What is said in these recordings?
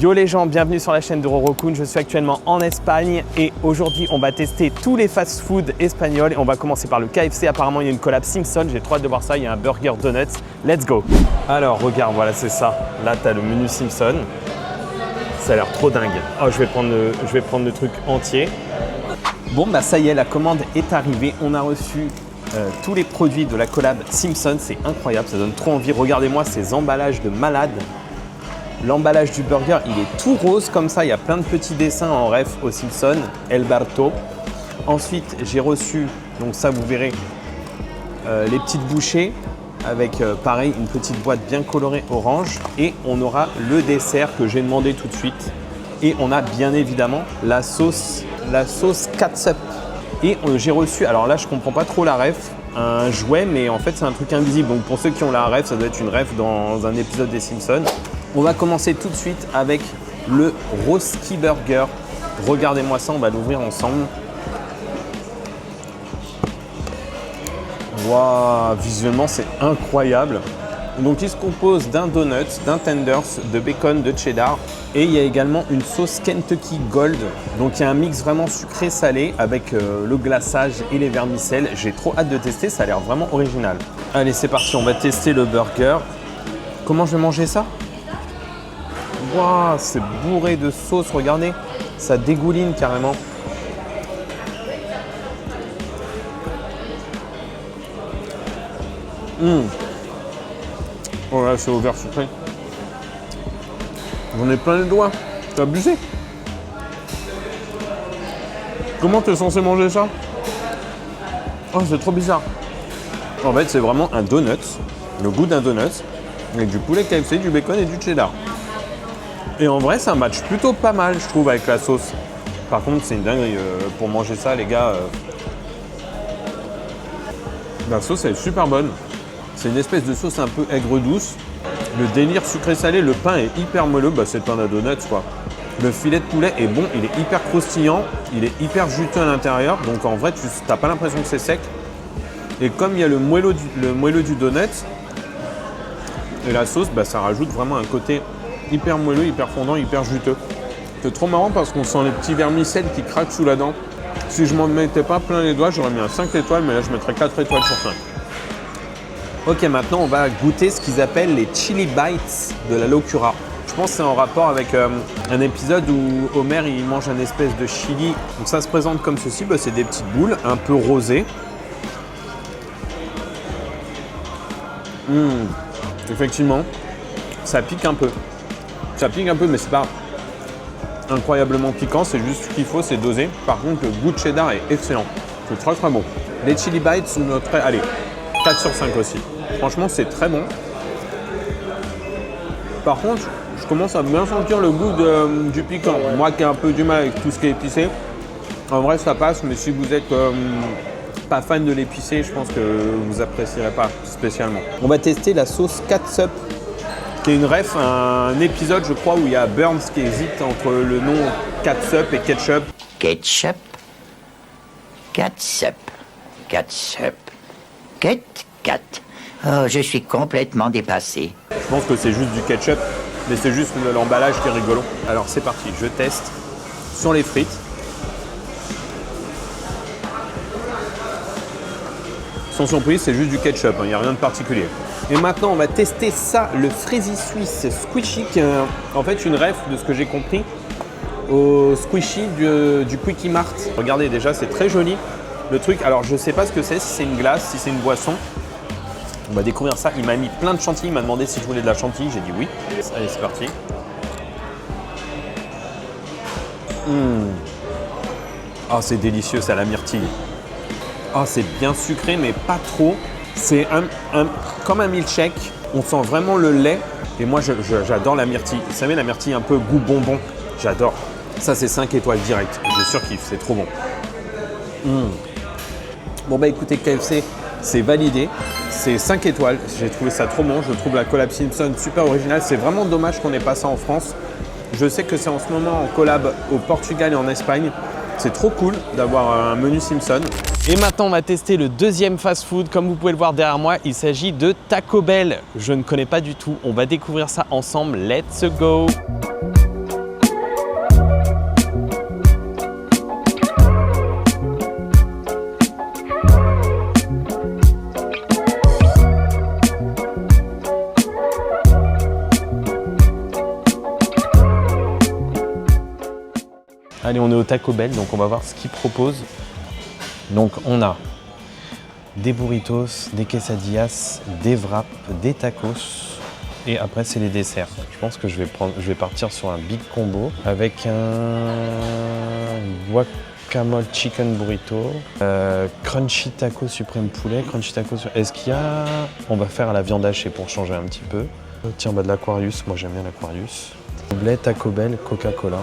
Yo les gens, bienvenue sur la chaîne de Rorokun. Je suis actuellement en Espagne et aujourd'hui on va tester tous les fast-food espagnols et on va commencer par le KFC. Apparemment il y a une collab Simpson, j'ai trop hâte de voir ça. Il y a un burger donuts. Let's go. Alors regarde, voilà c'est ça. Là tu as le menu Simpson. Ça a l'air trop dingue. Oh, je vais prendre le truc entier. Bon bah ça y est, la commande est arrivée. On a reçu tous les produits de la collab Simpson. C'est incroyable, ça donne trop envie. Regardez-moi ces emballages de malade. L'emballage du burger, il est tout rose comme ça. Il y a plein de petits dessins en ref aux Simpson, Alberto. Ensuite, j'ai reçu, donc ça vous verrez, les petites bouchées avec pareil une petite boîte bien colorée orange. Et on aura le dessert que j'ai demandé tout de suite. Et on a bien évidemment la sauce catsup. Et j'ai reçu, alors là je comprends pas trop la ref, un jouet, mais en fait c'est un truc invisible. Donc pour ceux qui ont la ref, ça doit être une ref dans un épisode des Simpsons. On va commencer tout de suite avec le Roski Burger. Regardez-moi ça, on va l'ouvrir ensemble. Waouh, visuellement c'est incroyable. Donc il se compose d'un donut, d'un tenders, de bacon, de cheddar et il y a également une sauce Kentucky Gold. Donc il y a un mix vraiment sucré-salé avec le glaçage et les vermicelles. J'ai trop hâte de tester, ça a l'air vraiment original. Allez c'est parti, on va tester le burger. Comment je vais manger ça ? Waouh, c'est bourré de sauce, regardez, ça dégouline carrément. Oh là, c'est ouvert sucré. J'en ai plein les doigts, t'as abusé. Comment t'es censé manger ça? Oh, c'est trop bizarre. En fait, c'est vraiment un donut, le goût d'un donut, avec du poulet KFC, du bacon et du cheddar. Et en vrai, ça match plutôt pas mal, je trouve, avec la sauce. Par contre, c'est une dinguerie. Pour manger ça, les gars, la sauce, elle est super bonne. C'est une espèce de sauce un peu aigre-douce. Le délire sucré-salé, le pain est hyper moelleux. Bah, c'est le pain d'un donut, quoi. Le filet de poulet est bon, il est hyper croustillant. Il est hyper juteux à l'intérieur. Donc, en vrai, tu n'as pas l'impression que c'est sec. Et comme il y a le moelleux du donut et la sauce, bah, ça rajoute vraiment un côté hyper moelleux, hyper fondant, hyper juteux. C'est trop marrant parce qu'on sent les petits vermicelles qui craquent sous la dent. Si je m'en mettais pas plein les doigts, j'aurais mis un 5 étoiles, mais là je mettrais 4 étoiles sur 5. Ok, maintenant on va goûter ce qu'ils appellent les chili bites de la locura. Je pense que c'est en rapport avec un épisode où Homer il mange un espèce de chili. Donc ça se présente comme ceci, bah, c'est des petites boules un peu rosées. Effectivement, ça pique un peu. Ça pique un peu, mais c'est pas incroyablement piquant, c'est juste ce qu'il faut, c'est dosé. Par contre, le goût de cheddar est excellent. C'est très très bon. Les chili bites sont notre... Allez, 4 sur 5 aussi. Franchement, c'est très bon. Par contre, je commence à bien sentir le goût du piquant. Moi qui ai un peu du mal avec tout ce qui est épicé, en vrai, ça passe, mais si vous êtes pas fan de l'épicé, je pense que vous apprécierez pas spécialement. On va tester la sauce catsup. Qui est une ref, un épisode je crois où il y a Burns qui hésite entre le nom catsup et ketchup. Ketchup, catsup, catsup, cat. Oh, je suis complètement dépassé. Je pense que c'est juste du ketchup, mais c'est juste l'emballage qui est rigolo. Alors c'est parti, je teste sur les frites. Sans surprise, c'est juste du ketchup, il n'y a rien de particulier. Et maintenant, on va tester ça, le Freezy Suisse Squishy, qui est en fait une ref de ce que j'ai compris au Squishy du Quickie Mart. Regardez déjà, c'est très joli. Le truc, alors je sais pas ce que c'est, si c'est une glace, si c'est une boisson. On va découvrir ça. Il m'a mis plein de chantilly, il m'a demandé si je voulais de la chantilly, j'ai dit oui. Allez, c'est parti. Oh, c'est délicieux, c'est à la myrtille. Oh, c'est bien sucré, mais pas trop. C'est comme un milkshake. On sent vraiment le lait. Et moi, j'adore la myrtille. Vous savez, la myrtille un peu goût bonbon. J'adore. Ça, c'est 5 étoiles direct. Je surkiffe, c'est trop bon. Bon, bah écoutez, KFC, c'est validé. C'est 5 étoiles. J'ai trouvé ça trop bon. Je trouve la collab Simpson super originale. C'est vraiment dommage qu'on n'ait pas ça en France. Je sais que c'est en ce moment en collab au Portugal et en Espagne. C'est trop cool d'avoir un menu Simpson. Et maintenant, on va tester le deuxième fast-food. Comme vous pouvez le voir derrière moi, il s'agit de Taco Bell. Je ne connais pas du tout. On va découvrir ça ensemble. Let's go! Allez, on est au Taco Bell, donc on va voir ce qu'ils proposent. Donc on a des burritos, des quesadillas, des wraps, des tacos. Et après, c'est les desserts. Je pense que je vais partir sur un big combo avec un guacamole chicken burrito, crunchy taco suprême poulet, crunchy taco. Est-ce qu'il y a... On va faire à la viande hachée pour changer un petit peu. Tiens, bah de l'Aquarius. Moi, j'aime bien l'Aquarius. Blé, Taco Bell, Coca-Cola.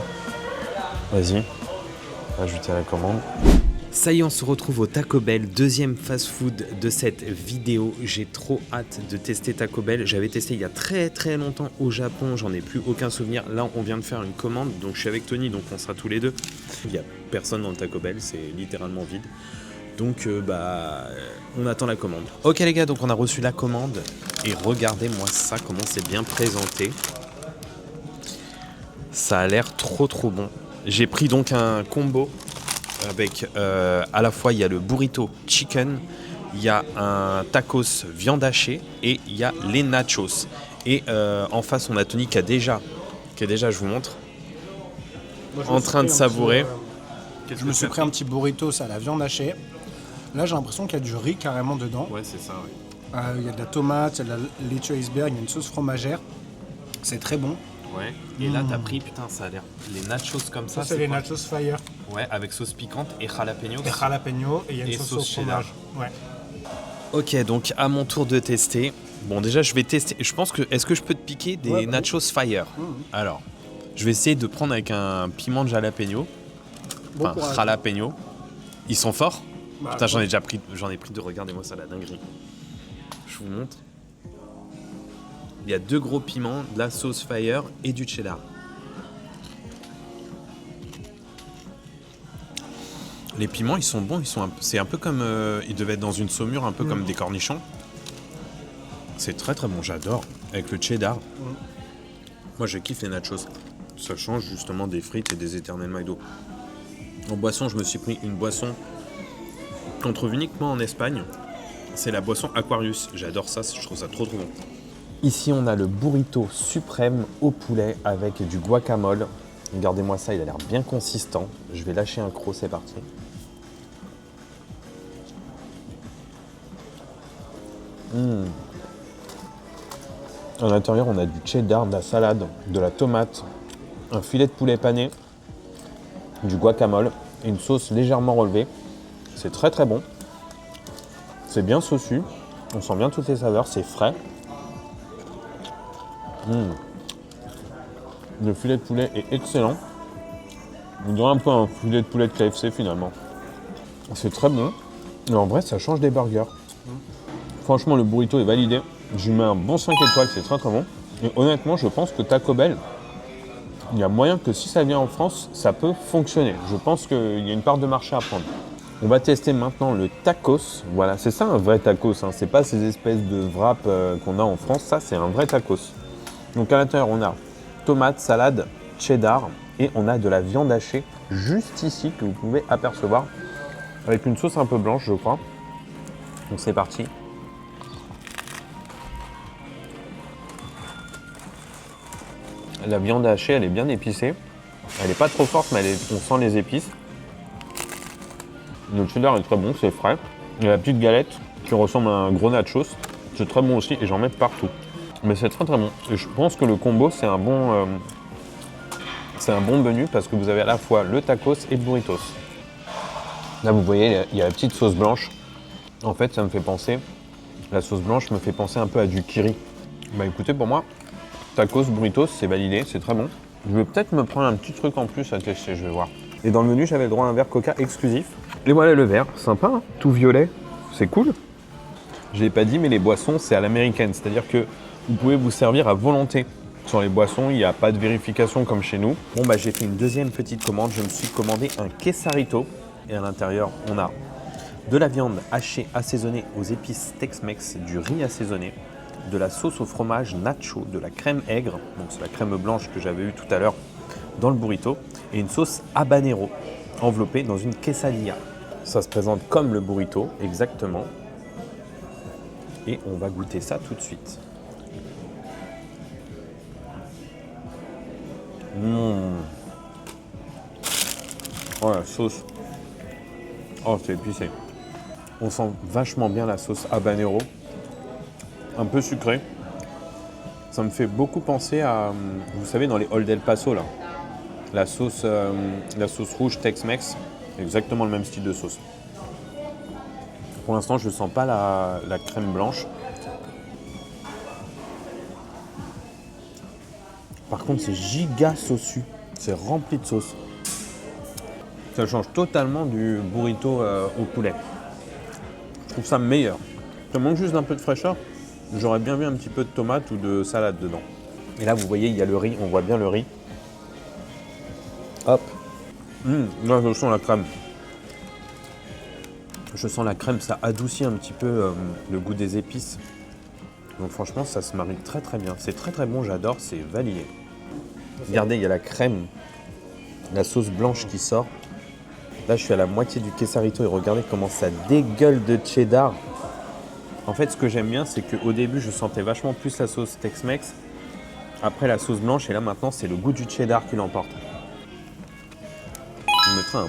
Vas-y, ajouter à la commande. Ça y est, on se retrouve au Taco Bell, deuxième fast-food de cette vidéo. J'ai trop hâte de tester Taco Bell. J'avais testé il y a très longtemps au Japon, j'en ai plus aucun souvenir. Là, on vient de faire une commande, donc je suis avec Tony, donc on sera tous les deux. Il n'y a personne dans le Taco Bell, c'est littéralement vide. Donc, on attend la commande. Ok les gars, donc on a reçu la commande. Et regardez-moi ça, comment c'est bien présenté. Ça a l'air trop bon. J'ai pris donc un combo avec à la fois il y a le burrito chicken, il y a un tacos viande hachée et il y a les nachos. Et en face on a Tony qui est déjà, je vous montre, Moi, en train de savourer. Je me suis pris un petit burritos à la viande hachée. Là j'ai l'impression qu'il y a du riz carrément dedans. Ouais c'est ça, ouais. Il y a de la tomate, il y a de la laitue iceberg, il y a une sauce fromagère. C'est très bon. Ouais. Et là t'as pris, putain ça a l'air, les nachos comme ça. C'est les nachos fire. Ouais, avec sauce piquante et jalapeno. Et jalapeno et il y a une Et sauce au cheddar. fromage. Ouais. Ok, donc à mon tour de tester. Bon, déjà, je vais tester. Je pense que. Est-ce que je peux te piquer des Ouais, nachos fire? Alors, je vais essayer de prendre avec un piment de jalapeno. Bon Enfin, courage. jalapeno. Ils sont forts? Bah, Putain, ouais. j'en ai pris deux. Regardez-moi ça, la dinguerie. Je vous montre. Il y a 2 gros piments, de la sauce fire et du cheddar. Les piments, ils sont bons. C'est un peu comme. Ils devaient être dans une saumure, un peu comme des cornichons. C'est très bon, j'adore. Avec le cheddar. Moi, je kiffe les nachos. Ça change justement des frites et des éternels McDo. En boisson, je me suis pris une boisson qu'on trouve uniquement en Espagne. C'est la boisson Aquarius. J'adore ça, je trouve ça trop bon. Ici, on a le burrito suprême au poulet avec du guacamole. Regardez-moi ça, il a l'air bien consistant. Je vais lâcher un croc, c'est parti. À l'intérieur, on a du cheddar, de la salade, de la tomate, un filet de poulet pané, du guacamole et une sauce légèrement relevée. C'est très bon. C'est bien saucu. On sent bien toutes les saveurs, c'est frais. Le filet de poulet est excellent. On dirait un peu un filet de poulet de KFC finalement. C'est très bon. Et en vrai, ça change des burgers. Franchement, le burrito est validé. Je lui mets un bon 5 étoiles, c'est très bon. Et honnêtement, je pense que Taco Bell, il y a moyen que si ça vient en France, ça peut fonctionner. Je pense qu'il y a une part de marché à prendre. On va tester maintenant le tacos. Voilà, c'est ça un vrai tacos. Hein. C'est pas ces espèces de wraps qu'on a en France. Ça, c'est un vrai tacos. Donc à l'intérieur, on a tomate, salade, cheddar et on a de la viande hachée juste ici que vous pouvez apercevoir avec une sauce un peu blanche, je crois. Donc c'est parti. La viande hachée, elle est bien épicée. Elle n'est pas trop forte, mais on sent les épices. Le cheddar est très bon, c'est frais. Il y a la petite galette qui ressemble à un gros nachos. C'est très bon aussi et j'en mets partout. Mais c'est très bon. Et je pense que le combo, c'est un bon menu parce que vous avez à la fois le tacos et le burritos. Là, vous voyez, il y a la petite sauce blanche. En fait, ça me fait penser... La sauce blanche me fait penser un peu à du kiri. Bah écoutez, pour moi, tacos, burritos, c'est validé, c'est très bon. Je vais peut-être me prendre un petit truc en plus à tester, je vais voir. Et dans le menu, j'avais le droit à un verre Coca exclusif. Et voilà le verre, sympa, hein, tout violet, c'est cool. Je ne l'ai pas dit, mais les boissons, c'est à l'américaine, c'est-à-dire que vous pouvez vous servir à volonté. Sur les boissons, il n'y a pas de vérification comme chez nous. Bon, bah j'ai fait une deuxième petite commande, je me suis commandé un quesarito. Et à l'intérieur, on a de la viande hachée assaisonnée aux épices Tex-Mex, du riz assaisonné, de la sauce au fromage nacho, de la crème aigre, donc c'est la crème blanche que j'avais eue tout à l'heure dans le burrito, et une sauce habanero enveloppée dans une quesadilla. Ça se présente comme le burrito, exactement. Et on va goûter ça tout de suite. Oh la sauce. Oh c'est épicé. On sent vachement bien la sauce habanero. Un peu sucrée. Ça me fait beaucoup penser à, vous savez, dans les Old El Paso là. La sauce rouge Tex-Mex. Exactement le même style de sauce. Pour l'instant, je ne sens pas la crème blanche. Par contre, c'est giga saucu. C'est rempli de sauce. Ça change totalement du burrito au poulet. Je trouve ça meilleur. Ça manque juste d'un peu de fraîcheur. J'aurais bien vu un petit peu de tomate ou de salade dedans. Et là, vous voyez, il y a le riz. On voit bien le riz. Hop. Là, je sens la crème. Je sens la crème, ça adoucit un petit peu le goût des épices. Donc franchement, ça se marie très très bien. C'est très très bon, j'adore, c'est validé. Regardez, il y a la crème, la sauce blanche qui sort. Là, je suis à la moitié du quesarito et regardez comment ça dégueule de cheddar. En fait, ce que j'aime bien, c'est qu'au début, je sentais vachement plus la sauce Tex-Mex. Après, la sauce blanche. Et là, maintenant, c'est le goût du cheddar qui l'emporte. Je mettrai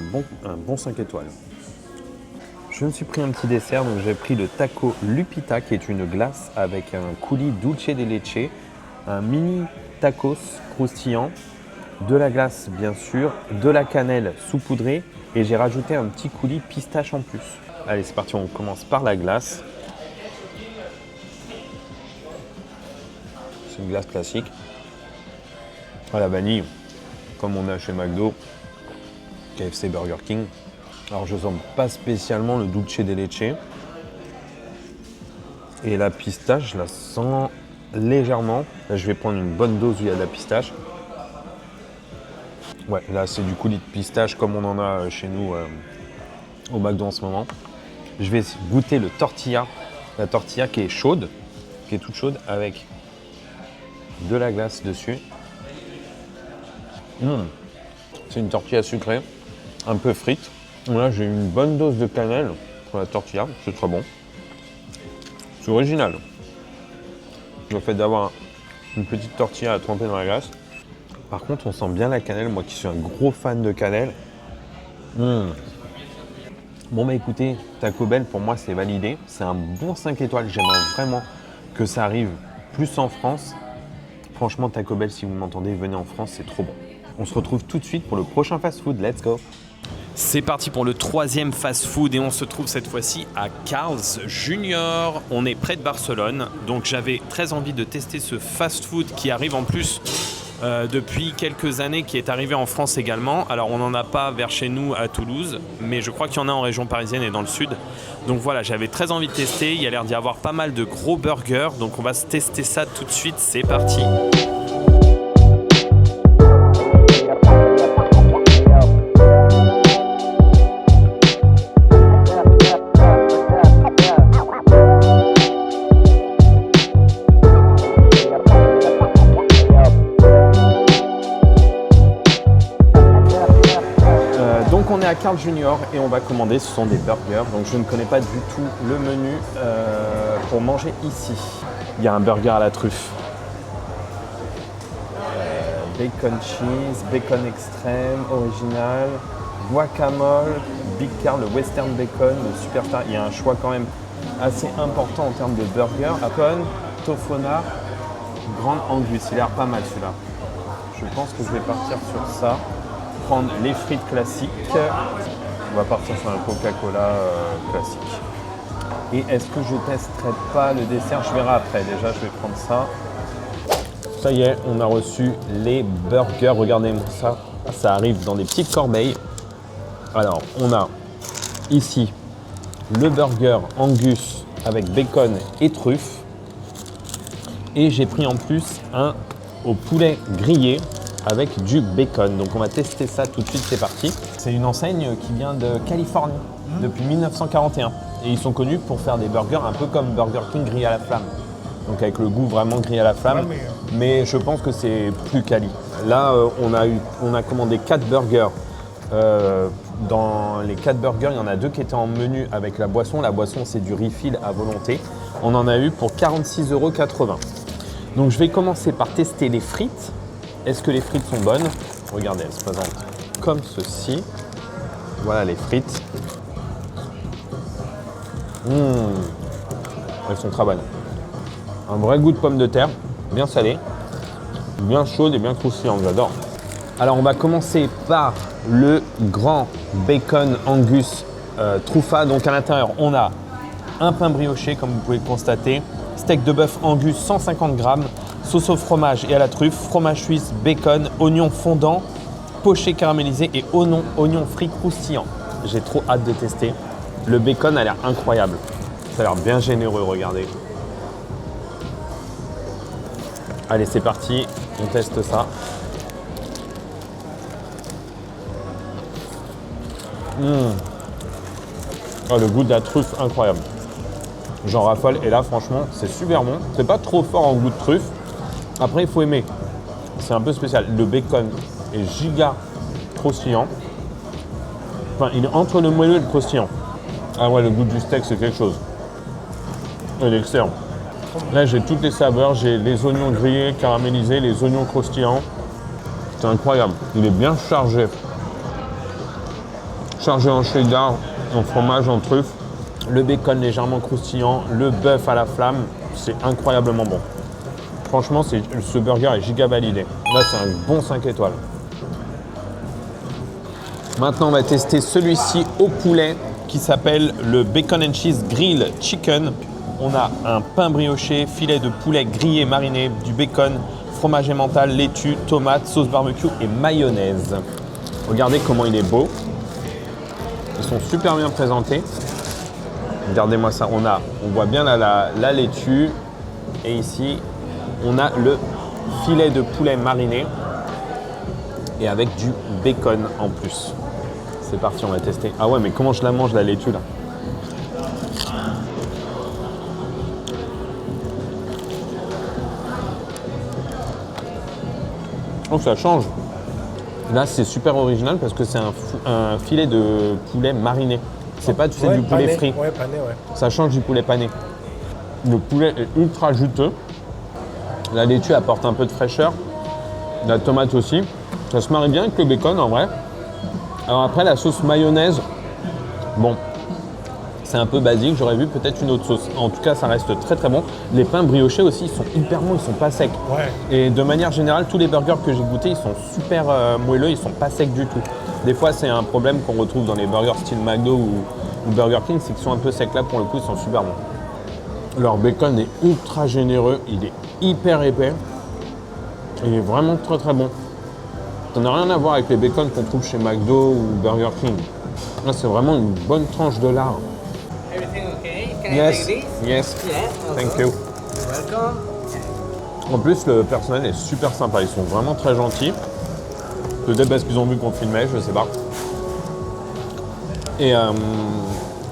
un bon 5 étoiles. Je me suis pris un petit dessert. Donc, j'ai pris le taco Lupita, qui est une glace avec un coulis dulce de leche. Un mini tacos croustillant. De la glace, bien sûr. De la cannelle saupoudrée. Et j'ai rajouté un petit coulis pistache en plus. Allez, c'est parti. On commence par la glace. C'est une glace classique. À la vanille, comme on a chez McDo, KFC, Burger King. Alors je sens pas spécialement le dulce de leche. Et la pistache, je la sens légèrement. Là, je vais prendre une bonne dose où il y a de la pistache. Ouais, là c'est du coulis de pistache comme on en a chez nous au McDo en ce moment. Je vais goûter le tortilla. La tortilla qui est chaude, qui est toute chaude avec de la glace dessus. C'est une tortilla sucrée, un peu frite. Là, j'ai une bonne dose de cannelle pour la tortilla, c'est très bon. C'est original. Le fait d'avoir une petite tortilla à tremper dans la glace. Par contre, on sent bien la cannelle, moi qui suis un gros fan de cannelle. Bon, bah écoutez, Taco Bell, pour moi, c'est validé. C'est un bon 5 étoiles. J'aimerais vraiment que ça arrive plus en France. Franchement, Taco Bell, si vous m'entendez, venez en France, c'est trop bon. On se retrouve tout de suite pour le prochain fast-food. Let's go! C'est parti pour le 3e fast-food et on se trouve cette fois-ci à Carl's Jr. On est près de Barcelone, donc j'avais très envie de tester ce fast-food qui arrive en plus depuis quelques années, qui est arrivé en France également. Alors on n'en a pas vers chez nous à Toulouse, mais je crois qu'il y en a en région parisienne et dans le sud. Donc voilà, j'avais très envie de tester. Il y a l'air d'y avoir pas mal de gros burgers, donc on va se tester ça tout de suite. C'est parti! On est à Carl's Jr. et on va commander, ce sont des burgers, donc je ne connais pas du tout le menu pour manger ici. Il y a un burger à la truffe, bacon cheese, bacon extrême, original, guacamole, Big Carl, le western bacon, le superstar. Il y a un choix quand même assez important en termes de burger. Bacon, tofona, grande angus, il a l'air pas mal celui-là. Je pense que je vais partir sur ça. Prendre les frites classiques. On va partir sur un Coca-Cola classique. Et est-ce que je testerai pas le dessert? Je verrai après. Déjà, je vais prendre ça. Ça y est, on a reçu les burgers. Regardez-moi ça. Ça arrive dans des petites corbeilles. Alors, on a ici le burger Angus avec bacon et truffe. Et j'ai pris en plus un au poulet grillé avec du bacon. Donc on va tester ça tout de suite, c'est parti. C'est une enseigne qui vient de Californie depuis 1941. Et ils sont connus pour faire des burgers un peu comme Burger King grillé à la flamme. Donc avec le goût vraiment grillé à la flamme. Mais je pense que c'est plus quali. Là, on a commandé 4 burgers. Dans les 4 burgers, il y en a 2 qui étaient en menu avec la boisson. La boisson, c'est du refill à volonté. On en a eu pour 46,80 €. Donc je vais commencer par tester les frites. Est-ce que les frites sont bonnes? Regardez, elles se présentent comme ceci. Voilà les frites. Elles sont très bonnes. Un vrai goût de pomme de terre, bien salé, bien chaude et bien croustillante, j'adore. Alors on va commencer par le grand bacon Angus Truffa. Donc à l'intérieur on a un pain brioché comme vous pouvez le constater, steak de bœuf Angus 150 grammes, sauce au fromage et à la truffe, fromage suisse, bacon, oignon fondant, poché caramélisé et oignon frit croustillant. J'ai trop hâte de tester. Le bacon a l'air incroyable. Ça a l'air bien généreux, regardez. Allez, c'est parti, on teste ça. Oh, le goût de la truffe, incroyable. J'en raffole et là, franchement, c'est super bon. C'est pas trop fort en goût de truffe. Après, il faut aimer. C'est un peu spécial. Le bacon est giga croustillant. Enfin, il est entre le moelleux et le croustillant. Ah ouais, le goût du steak, c'est quelque chose. Il est excellent. Là, j'ai toutes les saveurs. J'ai les oignons grillés, caramélisés, les oignons croustillants. C'est incroyable. Il est bien chargé. Chargé en cheddar, en fromage, en truffe. Le bacon légèrement croustillant. Le bœuf à la flamme. C'est incroyablement bon. Franchement, ce burger est giga validé. Là, c'est un bon 5 étoiles. Maintenant, on va tester celui-ci au poulet qui s'appelle le Bacon and Cheese Grill Chicken. On a un pain brioché, filet de poulet grillé mariné, du bacon, fromage emmental, laitue, tomate, sauce barbecue et mayonnaise. Regardez comment il est beau. Ils sont super bien présentés. Regardez-moi ça. On voit bien la laitue. Et ici, on a le filet de poulet mariné et avec du bacon en plus. C'est parti, on va tester. Ah ouais, mais comment je la mange la laitue là? Oh, ça change. Là, c'est super original parce que c'est un filet de poulet mariné. C'est pas, tu sais, du poulet frit. Ouais, pané, ouais. Ça change du poulet pané. Le poulet est ultra juteux. La laitue apporte un peu de fraîcheur. La tomate aussi. Ça se marie bien avec le bacon en vrai. Alors après, la sauce mayonnaise, bon, c'est un peu basique. J'aurais vu peut-être une autre sauce. En tout cas, ça reste très très bon. Les pains briochés aussi, ils sont hyper bons, ils sont pas secs. Ouais. Et de manière générale, tous les burgers que j'ai goûtés, ils sont super moelleux, ils sont pas secs du tout. Des fois, c'est un problème qu'on retrouve dans les burgers style McDo ou Burger King, c'est qu'ils sont un peu secs. Là, pour le coup, ils sont super bons. Leur bacon est ultra généreux, il est hyper épais. Il est vraiment très très bon. Ça n'a rien à voir avec les bacons qu'on trouve chez McDo ou Burger King. Là, c'est vraiment une bonne tranche de lard. Everything okay? Can Yes, I take this? yes, Yeah. thank you. Welcome. En plus, le personnel est super sympa. Ils sont vraiment très gentils. Peut-être parce qu'ils ont vu qu'on filmait, je sais pas. Et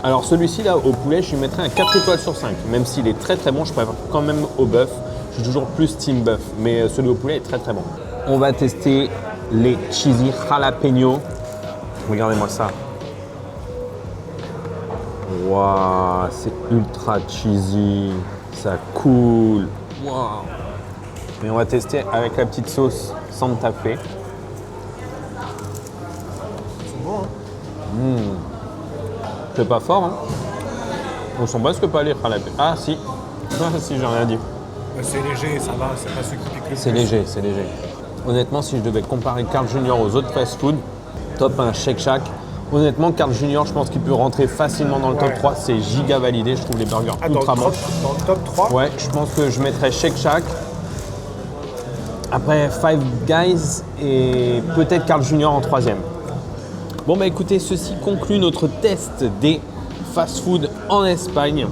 alors celui-ci là, au poulet, je lui mettrais un 4 étoiles sur 5. Même s'il est très très bon, je préfère quand même au bœuf. Je suis toujours plus team bœuf. Mais celui au poulet est très très bon. On va tester les cheesy jalapeno. Regardez-moi ça. Waouh, c'est ultra cheesy. Ça coule. Waouh. Et on va tester avec la petite sauce Santa Fe. C'est bon, hein. C'est pas fort, hein. On sent presque pas les jalapeno. Ah si. Ah si, j'ai rien dit. C'est léger, ça va, c'est pas ce qui pique le C'est plus. léger, c'est léger. Honnêtement, si je devais comparer Carl Jr aux autres fast-food, top 1 Shake Shack. Honnêtement, Carl Jr, je pense qu'il peut rentrer facilement dans le top Ouais. 3. C'est giga validé, je trouve les burgers Ah, dans ultra bons. dans le top 3 Ouais, je pense que je mettrais Shake Shack. Après Five Guys et peut-être Carl Jr en troisième. Bon bah écoutez, ceci conclut notre test des fast-food en Espagne.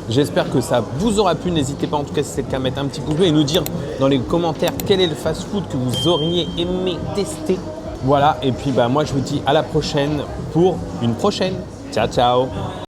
J'espère que ça vous aura plu. N'hésitez pas en tout cas si c'est le cas à mettre un petit pouce bleu et nous dire dans les commentaires quel est le fast-food que vous auriez aimé tester. Voilà, et puis bah moi je vous dis à la prochaine pour une prochaine. Ciao ciao.